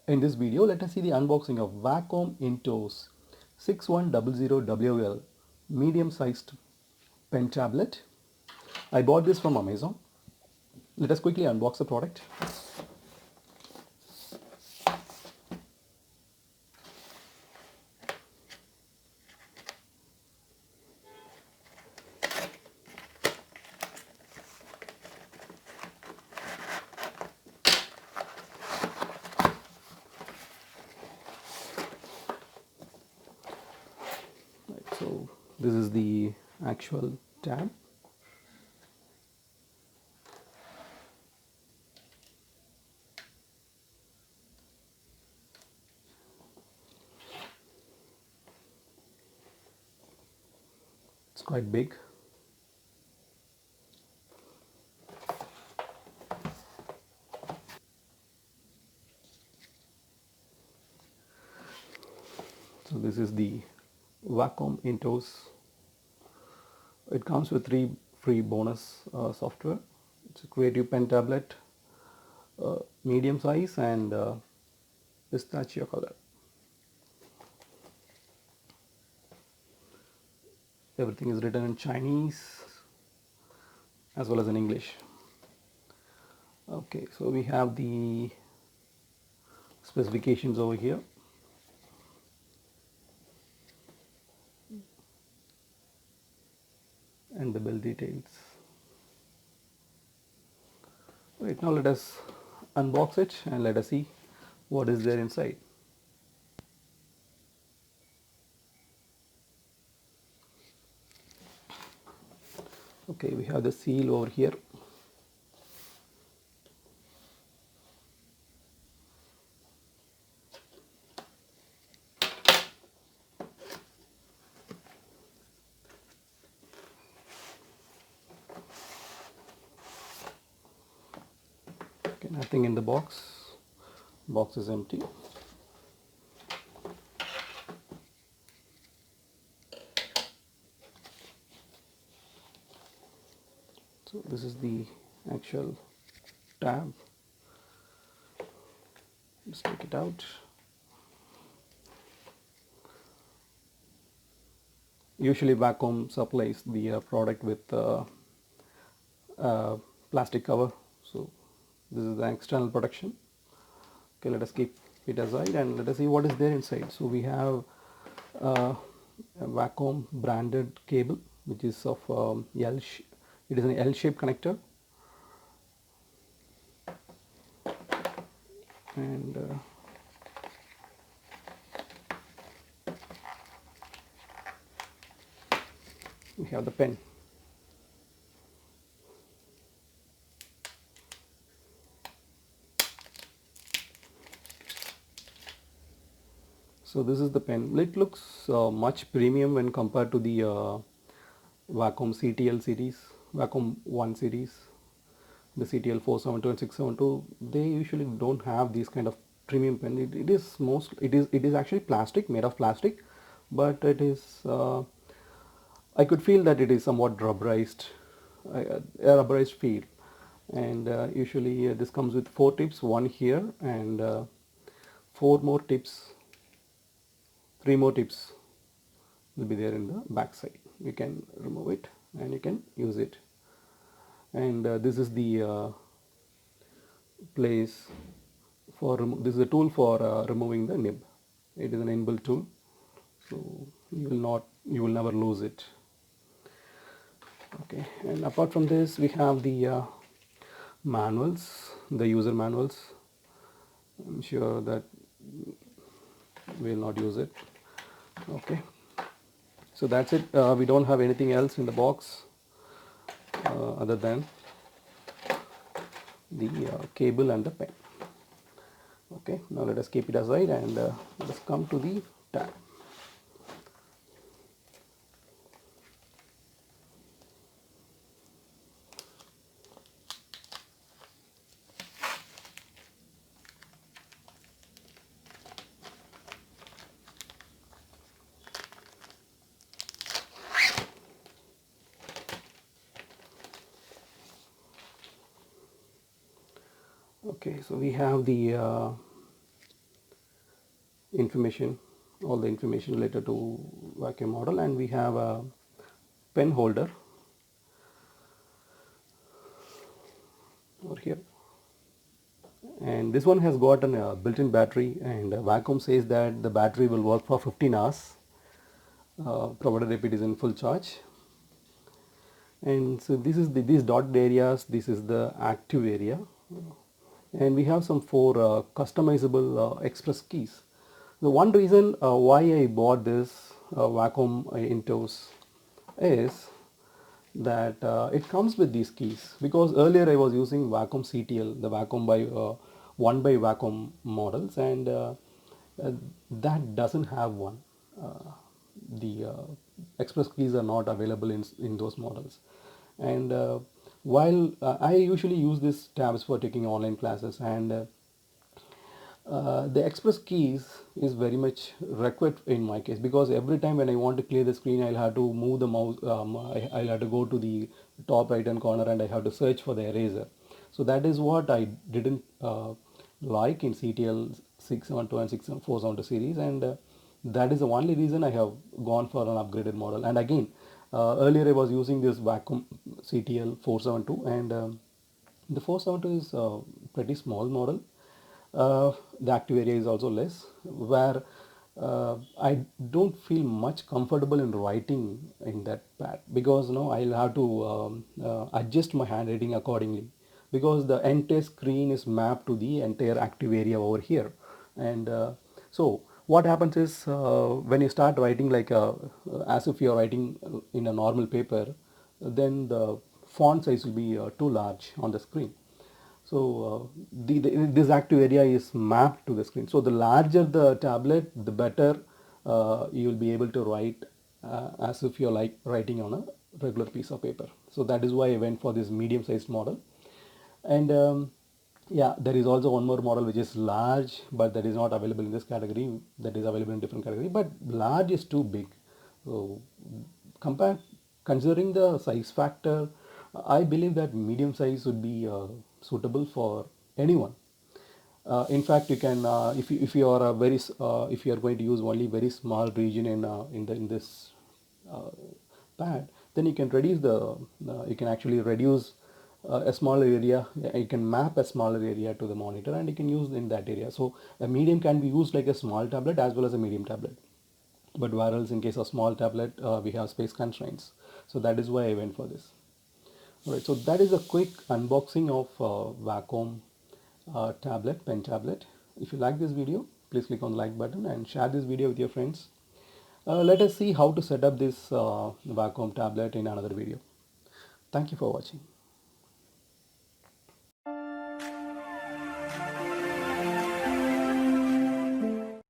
In this video, let us see the unboxing of Wacom Intuos 6100WL medium-sized pen tablet. I bought this from Amazon. Let us quickly unbox the product. So this is the actual tab. It's quite big. So this is the Wacom Intous. It comes with 3 free bonus software. It's a creative pen tablet, medium size and pistachio color. Everything is written in Chinese as well as in English. Okay, so we have the specifications over here. And the bill details. Right, now let us unbox it and let us see what is there inside. Okay, we have the seal over here. Okay, nothing in the box. Box is empty. So this is the actual tab. Just take it out. Usually Wacom supplies the product with plastic cover. So this is the external protection. Okay, let us keep it aside and let us see what is there inside. So we have a Wacom branded cable, which is of it is an L-shaped connector, and we have the pen. So this is the pen. It looks much premium when compared to the Wacom CTL series, Wacom 1 series, the CTL 472 and 672. They usually don't have these kind of premium pen. It is actually plastic, made of plastic, but it is I could feel that it is somewhat rubberized, a rubberized feel. And usually this comes with 4 tips, one here and 4 more tips. 3 more tips will be there in the back side. You can remove it and you can use it. And this is the place for this is a tool for removing the nib. It is an inbuilt tool, so you will never lose it. Okay, and apart from this, we have the manuals, the user manuals. I'm sure that we will not use it. Okay, so that's it. We don't have anything else in the box other than the cable and the pen. Okay, now let us keep it aside and let us come to the tab. Okay, so we have the information, all the information related to vacuum model, and we have a pen holder over here. And this one has got a built-in battery, and Wacom says that the battery will work for 15 hours provided if it is in full charge. And so this is these dotted areas, this is the active area, and we have some 4 customizable express keys. The one reason why I bought this Wacom Intuos is that it comes with these keys, because earlier I was using Wacom CTL, the Wacom by one by Wacom models, and that doesn't have one. The express keys are not available in those models. And while I usually use these tabs for taking online classes, and the express keys is very much required in my case, because every time when I want to clear the screen, I'll have to move the mouse, I'll have to go to the top right hand corner and I have to search for the eraser. So that is what I didn't like in CTL 672 and 6472 series, and that is the only reason I have gone for an upgraded model. And again, earlier I was using this Wacom CTL 472, and the 472 is a pretty small model. The active area is also less, where I don't feel much comfortable in writing in that pad, because I'll have to adjust my handwriting accordingly, because the entire screen is mapped to the entire active area over here. And so what happens is, when you start writing like as if you're writing in a normal paper, then the font size will be too large on the screen. So this active area is mapped to the screen. So the larger the tablet, the better you will be able to write as if you're like writing on a regular piece of paper. So that is why I went for this medium sized model. And yeah, there is also one more model which is large, but that is not available in this category. That is available in different category. But large is too big. So considering the size factor, I believe that medium size would be suitable for anyone. In fact, you can, if you are a if you are going to use only very small region in this uh, pad, then you can reduce you can actually reduce a smaller area. You can map a smaller area to the monitor, and you can use in that area. So a medium can be used like a small tablet as well as a medium tablet. But whereas in case of small tablet, we have space constraints. So that is why I went for this. Alright, so that is a quick unboxing of Wacom pen tablet. If you like this video, please click on the like button and share this video with your friends. Let us see how to set up this Wacom tablet in another video. Thank you for watching.